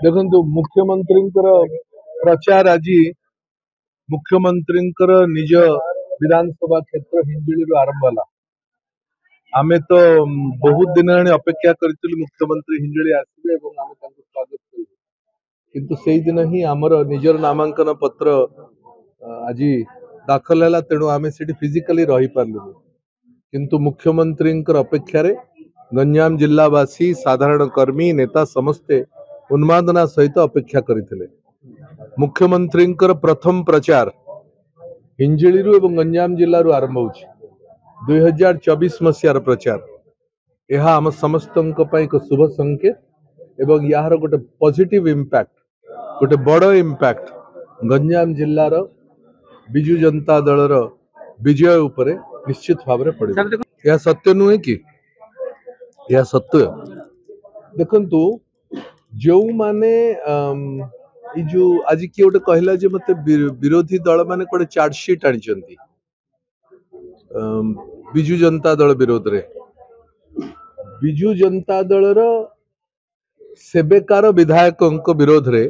देखो मुख्यमंत्री प्रचार आज मुख्यमंत्री निज विधानसभा क्षेत्र हिंजिली आरंभ है। आम तो बहुत दिन अपेक्षा करूँ मुख्यमंत्री हिंजिली आसवे स्वागत करूँ, किंतु से दिन ही आमर निजर नामांकन पत्र आज दाखल है। तेणु आम से फिजिकली रही पार्लु, किंतु मुख्यमंत्री अपेक्षा गंजाम जिलावासी साधारण कर्मी नेता समस्ते उन्मादना सहित अपेक्षा करते। मुख्यमंत्री प्रथम प्रचार हिंजिली एवं गंजाम जिलू आरंभ हो 2024 मसीहार प्रचार। यह आम समस्त एक शुभ संकेत एवं यार गोटे पॉजिटिव इंपैक्ट, गोटे बड़ इंपैक्ट गंजाम जिलार बिजु जनता दलर विजय उपरे निश्चित भाव में पड़े। यह सत्य नुहे कि यह सत्य देखंतु जो माने जो आज किए गोटे कहला जे मते विरोधी दल माने कोटे चार्जशीट आनी बिजु जनता दल विरोध रे। बिजु जनता दलर सेवेकार विधायक विरोध रे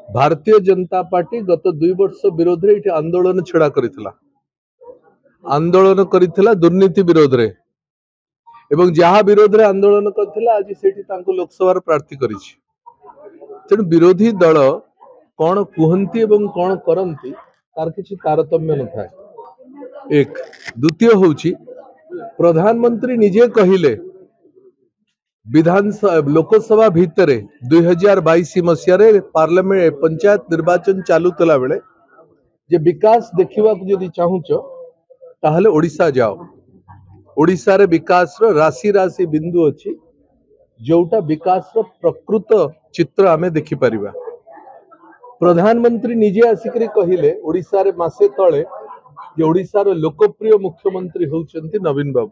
भारतीय जनता पार्टी गत 2 वर्ष विरोध रे इटे आंदोलन छेड़ा करितला, आंदोलन करितला दुर्नीति विरोध रे एवं जहाँ विरोध रे आंदोलन करथिला आज सेठी तांको लोकसभा प्रार्थी करिछि। तेणु विरोधी दल कौन कहती एवं कौन करती तार किसी तारतम्य न थाए। एक द्वितीय होउछि प्रधानमंत्री निजे कहिले विधानसभा लोकसभा भितर 2022 मसीह पार्लियामेंट पंचायत निर्वाचन चालूला बेले जे विकास देखा जदि चाहूच ताहले ओडिशा जाओ। ओडिशा रे विकास राशि राशि बिंदु अच्छी जोटा विकास प्रकृत चित्र आमे देखि परिबा। प्रधानमंत्री निजे आसिक कहिले ओडिशा रे मासे तले जे ओडिशा रो लोकप्रिय मुख्यमंत्री होउचंती नवीन बाबू।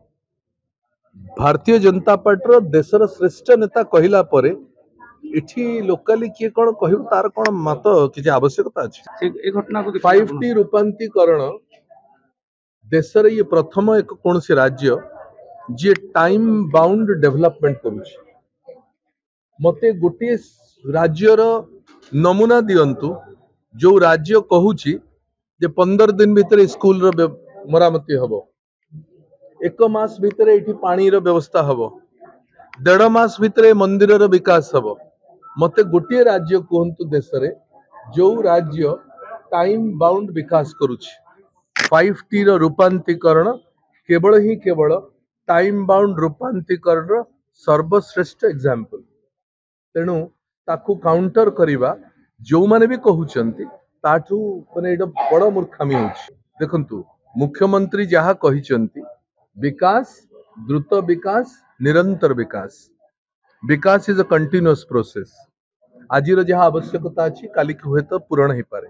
भारतीय जनता पार्टी देशर श्रेष्ठ नेता कहला परे इठी लोकाली किए कौन कह तार कौन मत किसी आवश्यकता अच्छी। 5T रूपांतरीकरण देशर ये प्रथम एक कौन से राज्य जे टाइम बाउंड डेवलपमेंट करुछि। मते गोटे राज्यर नमूना दियंतु जो राज्य कहूछि जे 15 दिन भितर स्कूल रो मरामती हबो, 1 मास भितर एठी पानी रो व्यवस्था हबो, 1.5 मास भितर मंदिर रो विकास हबो। मते गोटे राज्य कहंतु देश रे जो राज्य टाइम बाउंड विकास करुछि। 5T रो रूपांतरीकरण केवल ही केवल टाइम बाउंड रूपांतरीकरण सर्वश्रेष्ठ एग्जांपल। तेणु ताकू काउंटर करिबा जो माने भी कहउचंती ताठू माने एटा बड़ मूर्खामी होछि। देखंतु मुख्यमंत्री जहा कहिचंती विकास द्रुत विकास निरंतर विकास, विकास इज अ कंटिन्यूअस प्रोसेस। आजिर जहा आवश्यकता अछि काली की हुए तो पूरण ही पारे,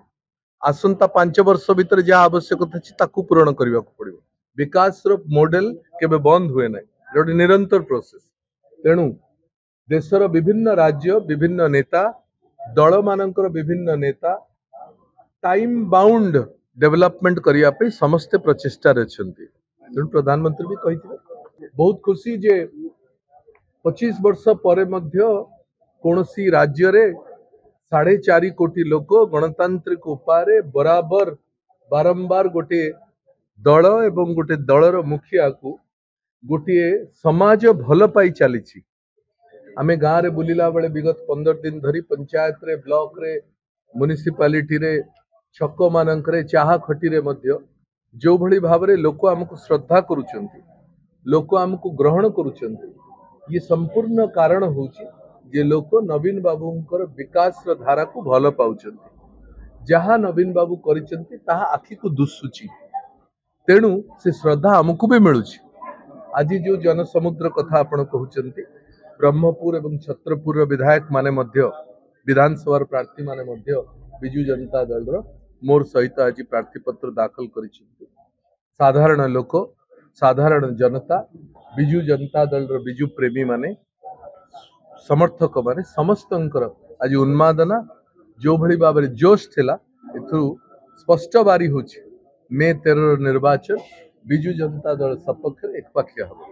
आसंता 5 वर्ष भीतर जहा आवश्यकता अछि ताकू पूरण करबा को पड़िबो। विकास रो मॉडल केबे बंद हुए नै, एटा निरंतर प्रोसेस। तेणु देशर विभिन्न राज्य विभिन्न नेता दल मानकर विभिन्न नेता टाइम बाउंड डेवलपमेंट करिया पे समस्त प्रचेष्टा रछंती। तेणु प्रधानमंत्री भी कहिथिले बहुत खुशी जे 25 वर्ष परे मध्य कोनोसी राज्य रे 4.5 कोटी लोक गणतांत्रिक उपाय बराबर बारंबार गोटे दल एवं गोटे दलर मुखिया को गोटे समाज भल पाई चली। आमे गाँव रे बुलिला बेले विगत 15 दिन धरी पंचायत रे ब्लॉक रे म्युनिसिपालिटी रे छक मानक रे चाहा खटी रे मध्य जो भली भाव रे लोक हमको श्रद्धा करूचंती, लोक हमको ग्रहण करूचंती। ये संपूर्ण कारण होची जे लोक नवीन बाबूंकर विकास रो धारा को भल पाउचंती। जहाँ नवीन बाबू करिचंती ताहा आखि को दुसुची, तेणु से श्रद्धा हमको भी मिलुची। आज जो जनसमुद्र कथा आपण कहउचंती ब्रह्मपुर एवं छत्रपुर विधायक माने मध्य विधानसभा प्रार्थी माने मध्य बिजु जनता दल मोर सहित आज प्रार्थी पत्र दाखल करिसंती। साधारण लोक साधारण जनता बिजु जनता दल बिजु प्रेमी माने समर्थक माने समस्तंकर आज उन्मादना जो भली भाव में जोश थिला एथु स्पष्ट बारी होछि। मे 13 निर्वाचन बिजु जनता दल सपक्ष एक पक्ष हबो।